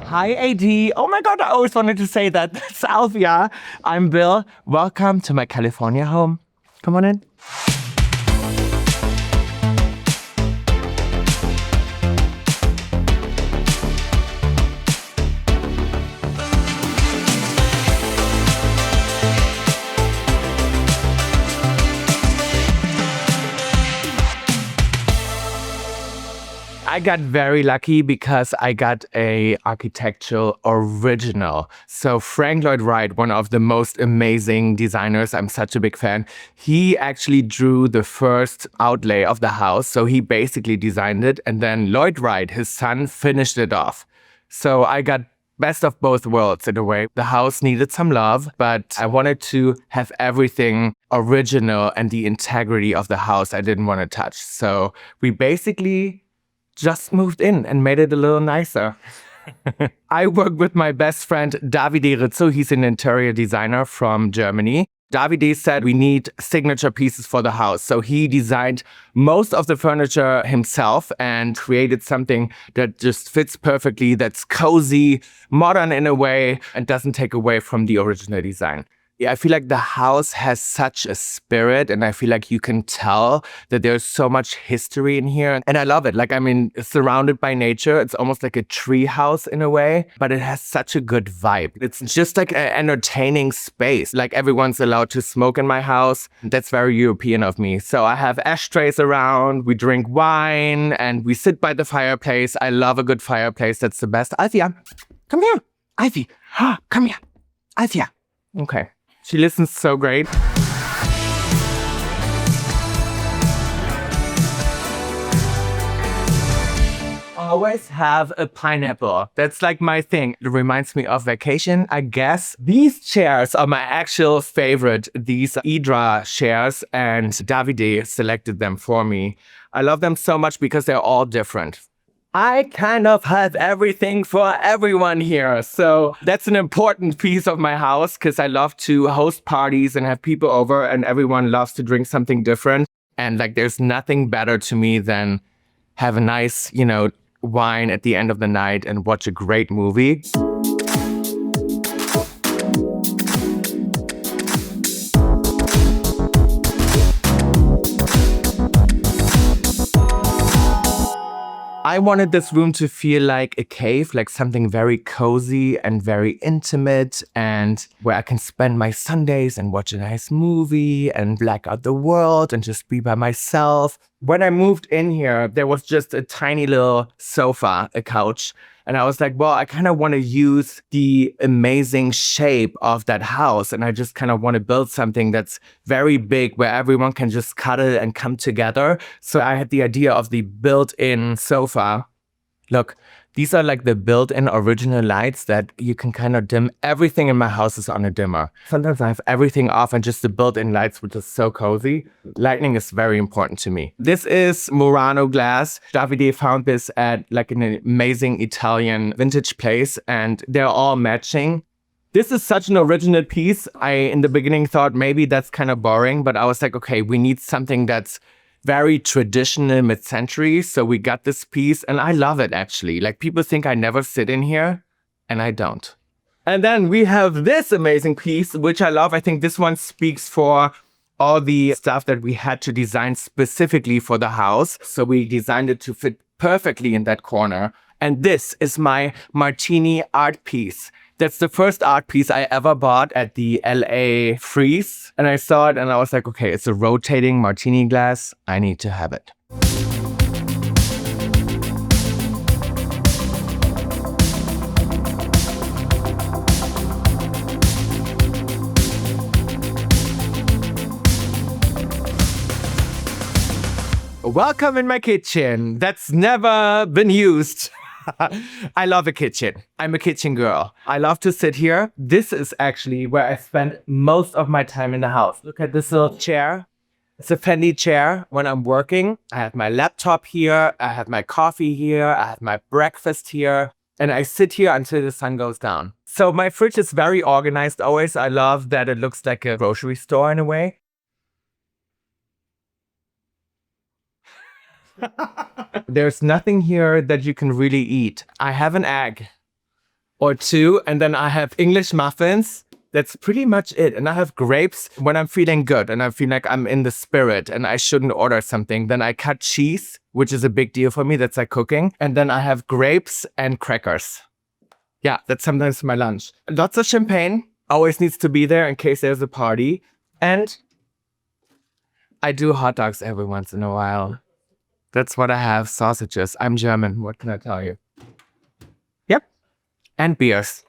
Hi, AD. Oh my God, I always wanted to say that. That's Alvia. I'm Bill. Welcome to my California home. Come on in. I got very lucky because I got a architectural original. So Frank Lloyd Wright, one of the most amazing designers, I'm such a big fan. He actually drew the first outlay of the house. So he basically designed it. And then Lloyd Wright, his son, finished it off. So I got best of both worlds in a way. The house needed some love, but I wanted to have everything original and the integrity of the house I didn't want to touch. So we basically just moved in and made it a little nicer. I work with my best friend Davide Rizzo. He's an interior designer from Germany. Davide said we need signature pieces for the house. So he designed most of the furniture himself and created something that just fits perfectly, that's cozy, modern in a way, and doesn't take away from the original design. Yeah, I feel like the house has such a spirit, and I feel like you can tell that there's so much history in here. And I love it. Like, I mean, it's surrounded by nature. It's almost like a tree house in a way, but it has such a good vibe. It's just like an entertaining space. Like, everyone's allowed to smoke in my house. That's very European of me. So I have ashtrays around, we drink wine, and we sit by the fireplace. I love a good fireplace. That's the best. Althea, come here. Ivy, come here. Althea. Okay. She listens so great. Always have a pineapple. That's like my thing. It reminds me of vacation, I guess. These chairs are my actual favorite. These Idra chairs, and Davide selected them for me. I love them so much because they're all different. I kind of have everything for everyone here. So that's an important piece of my house because I love to host parties and have people over, and everyone loves to drink something different. And like, there's nothing better to me than have a nice, wine at the end of the night and watch a great movie. I wanted this room to feel like a cave, like something very cozy and very intimate, and where I can spend my Sundays and watch a nice movie and black out the world and just be by myself. When I moved in here, there was just a tiny little sofa, a couch. And I was like, well, I kind of want to use the amazing shape of that house. And I just kind of want to build something that's very big where everyone can just cuddle and come together. So I had the idea of the built-in sofa. Look, these are like the built-in original lights that you can kind of dim. Everything in my house is on a dimmer. Sometimes I have everything off and just the built-in lights, which is so cozy. Lighting is very important to me. This is Murano glass. Davide found this at like an amazing Italian vintage place, and they're all matching. This is such an original piece. I, in the beginning, thought maybe that's kind of boring, but I was like, okay, we need something that's very traditional mid-century. So we got this piece, and I love it, actually. Like, people think I never sit in here, and I don't. And then we have this amazing piece, which I love. I think this one speaks for all the stuff that we had to design specifically for the house. So we designed it to fit perfectly in that corner. And this is my Martini art piece. That's the first art piece I ever bought at the LA Freeze. And I saw it and I was like, okay, it's a rotating martini glass. I need to have it. Welcome in my kitchen. That's never been used. I love a kitchen. I'm a kitchen girl. I love to sit here. This is actually where I spend most of my time in the house. Look at this little chair. It's a Fendi chair when I'm working. I have my laptop here. I have my coffee here. I have my breakfast here. And I sit here until the sun goes down. So my fridge is very organized always. I love that it looks like a grocery store in a way. There's nothing here that you can really eat. I have an egg. or two. And then I have English muffins. That's pretty much it. And I have grapes when I'm feeling good and I feel like I'm in the spirit and I shouldn't order something. Then I cut cheese, which is a big deal for me. That's like cooking. And then I have grapes and crackers. Yeah, that's sometimes my lunch. Lots of champagne. Always needs to be there in case there's a party. And I do hot dogs every once in a while. That's what I have. Sausages. I'm German. What can I tell you? Yep. And beers.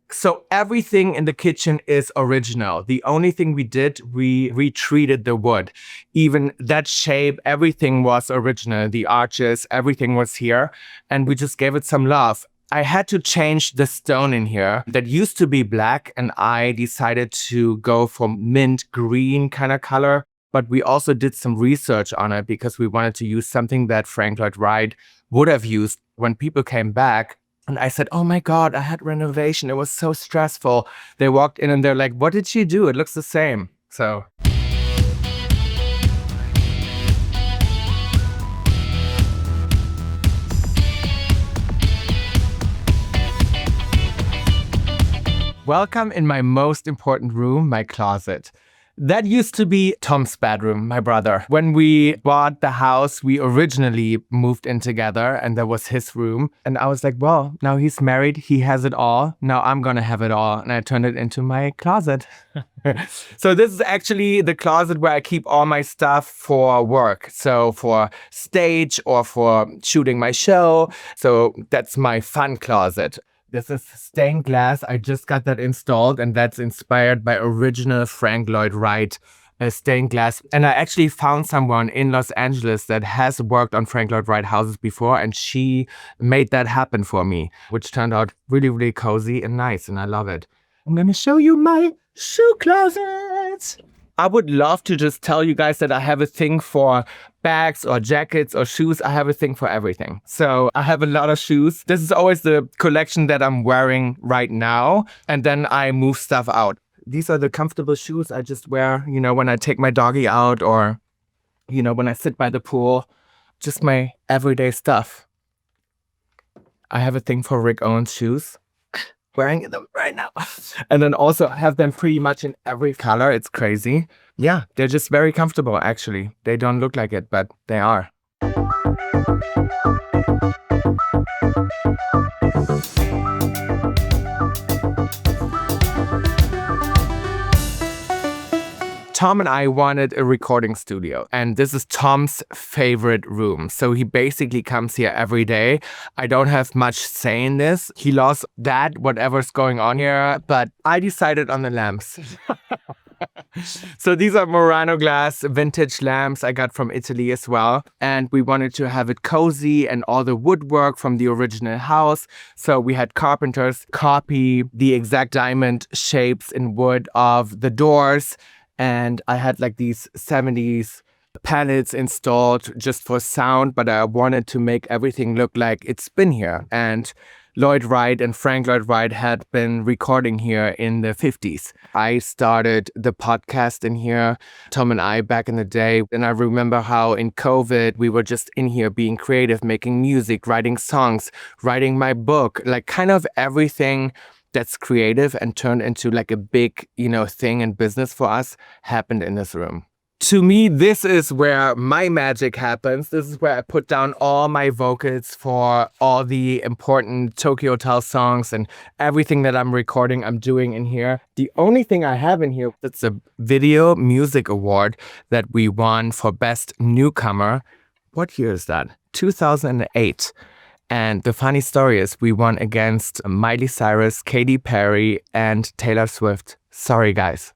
So everything in the kitchen is original. The only thing we did, we retreated the wood. Even that shape, everything was original. The arches, everything was here. And we just gave it some love. I had to change the stone in here that used to be black. And I decided to go for mint green kind of color. But we also did some research on it because we wanted to use something that Frank Lloyd Wright would have used when people came back. And I said, oh my God, I had renovation. It was so stressful. They walked in and they're like, what did she do? It looks the same. So. Welcome in my most important room, my closet. That used to be Tom's bedroom, my brother. When we bought the house, we originally moved in together and that was his room. And I was like, well, now he's married. He has it all. Now I'm going to have it all. And I turned it into my closet. So this is actually the closet where I keep all my stuff for work. So for stage or for shooting my show. So that's my fun closet. This is stained glass. I just got that installed and that's inspired by original Frank Lloyd Wright stained glass. And I actually found someone in Los Angeles that has worked on Frank Lloyd Wright houses before and she made that happen for me, which turned out really, really cozy and nice and I love it. I'm gonna show you my shoe closet. I would love to just tell you guys that I have a thing for bags or jackets or shoes. I have a thing for everything. So I have a lot of shoes. This is always the collection that I'm wearing right now. And then I move stuff out. These are the comfortable shoes I just wear, you know, when I take my doggy out or, you know, when I sit by the pool. Just my everyday stuff. I have a thing for Rick Owens shoes. Wearing them right now. And then also have them pretty much in every color. It's crazy. Yeah, they're just very comfortable, actually. They don't look like it, but they are. Tom and I wanted a recording studio, and this is Tom's favorite room. So he basically comes here every day. I don't have much say in this. He loves that, whatever's going on here, but I decided on the lamps. So these are Murano glass vintage lamps I got from Italy as well. And we wanted to have it cozy and all the woodwork from the original house. So we had carpenters copy the exact diamond shapes in wood of the doors. And I had like these 70s pallets installed just for sound, but I wanted to make everything look like it's been here. And Lloyd Wright and Frank Lloyd Wright had been recording here in the 50s. I started the podcast in here, Tom and I, back in the day. And I remember how in COVID, we were just in here being creative, making music, writing songs, writing my book, like kind of everything that's creative and turned into like a big, you know, thing in business for us happened in this room. To me, this is where my magic happens. This is where I put down all my vocals for all the important Tokio Hotel songs and everything that I'm recording, I'm doing in here. The only thing I have in here, that's a Video Music Award that we won for Best Newcomer. What year is that? 2008. And the funny story is we won against Miley Cyrus, Katy Perry, and Taylor Swift. Sorry, guys.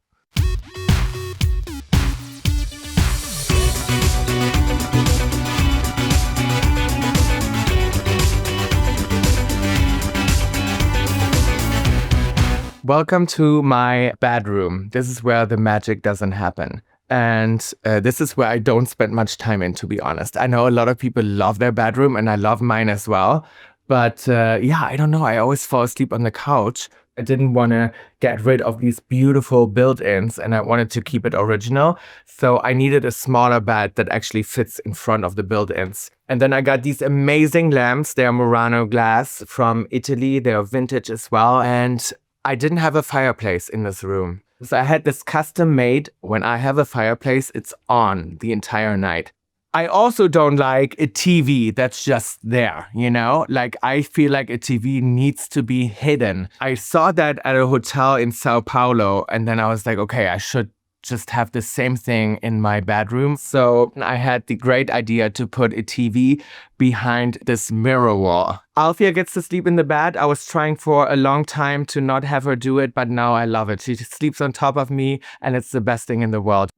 Welcome to my bedroom. This is where the magic doesn't happen. And this is where I don't spend much time in, to be honest. I know a lot of people love their bedroom and I love mine as well. But yeah, I don't know. I always fall asleep on the couch. I didn't want to get rid of these beautiful built-ins and I wanted to keep it original. So I needed a smaller bed that actually fits in front of the built-ins. And then I got these amazing lamps. They're Murano glass from Italy. They're vintage as well. And I didn't have a fireplace in this room. So I had this custom made. When I have a fireplace, it's on the entire night. I also don't like a TV that's just there, you know? Like, I feel like a TV needs to be hidden. I saw that at a hotel in Sao Paulo, and then I was like, okay, I should just have the same thing in my bedroom. So I had the great idea to put a TV behind this mirror wall. Alfia gets to sleep in the bed. I was trying for a long time to not have her do it, but now I love it. She sleeps on top of me, and it's the best thing in the world.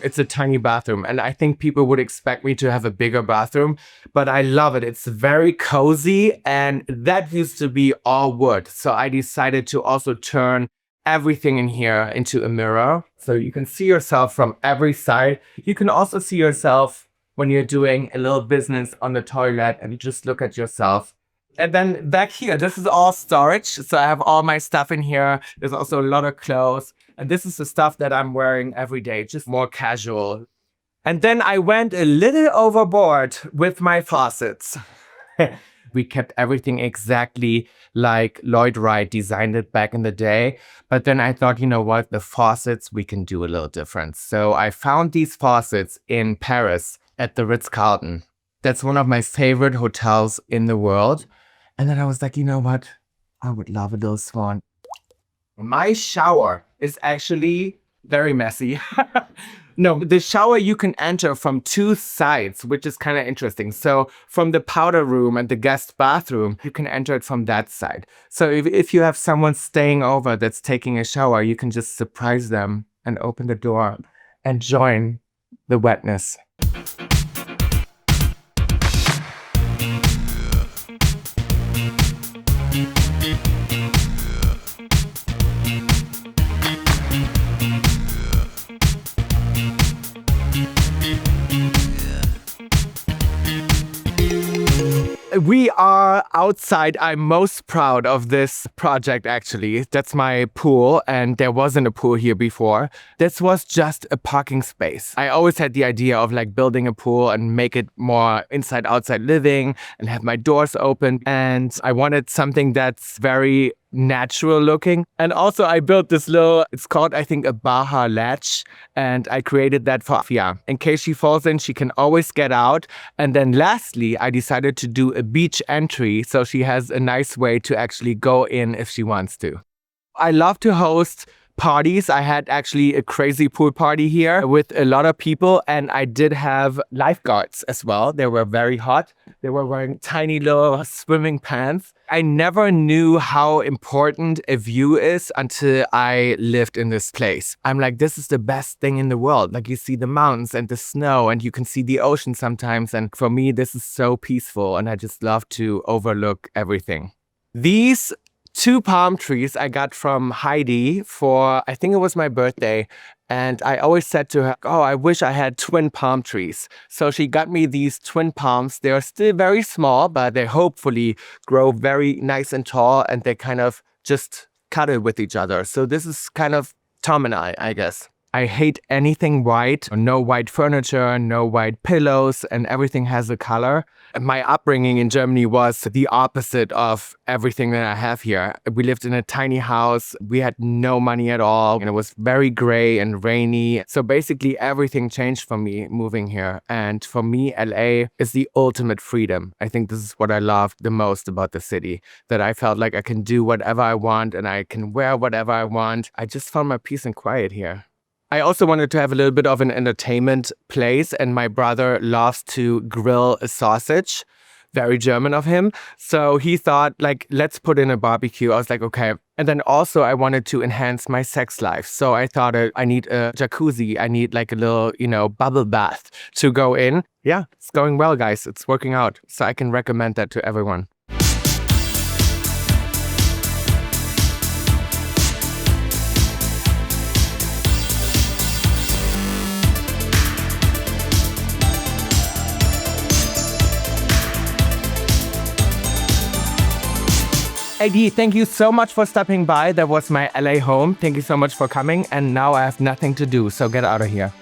It's a tiny bathroom, and I think people would expect me to have a bigger bathroom, but I love it. It's very cozy, and that used to be all wood. So I decided to also turn everything in here into a mirror. So you can see yourself from every side. You can also see yourself when you're doing a little business on the toilet and you just look at yourself. And then back here, this is all storage. So I have all my stuff in here. There's also a lot of clothes. And this is the stuff that I'm wearing every day, just more casual. And then I went a little overboard with my faucets. We kept everything exactly like Lloyd Wright designed it back in the day. But then I thought, you know what, the faucets, we can do a little different. So I found these faucets in Paris at the Ritz-Carlton. That's one of my favorite hotels in the world. And then I was like, you know what, I would love a little swan. My shower is actually very messy. No, the shower you can enter from two sides, which is kind of interesting. So from the powder room and the guest bathroom, you can enter it from that side. So if you have someone staying over that's taking a shower, you can just surprise them and open the door and join the wetness. We are outside. I'm most proud of this project, actually. That's my pool, and there wasn't a pool here before. This was just a parking space. I always had the idea of like building a pool and make it more inside-outside living and have my doors open. And I wanted something that's very natural looking. And also I built this little, it's called, I think, a Baja latch. And I created that for Afia. In case she falls in, she can always get out. And then lastly, I decided to do a beach entry. So she has a nice way to actually go in if she wants to. I love to host parties. I had actually a crazy pool party here with a lot of people, and I did have lifeguards as well. They were very hot. They were wearing tiny little swimming pants. I never knew how important a view is until I lived in this place. I'm like, this is the best thing in the world. Like, you see the mountains and the snow, and you can see the ocean sometimes. And for me, this is so peaceful, and I just love to overlook everything. These 2 palm trees I got from Heidi for, I think it was my birthday. And I always said to her, oh, I wish I had twin palm trees. So she got me these twin palms. They're still very small, but they hopefully grow very nice and tall, and they kind of just cuddle with each other. So this is kind of Tom and I guess. I hate anything white. No white furniture, no white pillows, and everything has a color. My upbringing in Germany was the opposite of everything that I have here. We lived in a tiny house. We had no money at all, and it was very gray and rainy. So basically everything changed for me moving here. And for me, LA is the ultimate freedom. I think this is what I loved the most about the city, that I felt like I can do whatever I want and I can wear whatever I want. I just found my peace and quiet here. I also wanted to have a little bit of an entertainment place, and my brother loves to grill a sausage. Very German of him. So he thought, like, let's put in a barbecue. I was like, okay. And then also I wanted to enhance my sex life. So I thought I need a jacuzzi. I need like a little, bubble bath to go in. Yeah, it's going well, guys. It's working out. So I can recommend that to everyone. AD, thank you so much for stopping by. That was my LA home. Thank you so much for coming. And now I have nothing to do, so get out of here.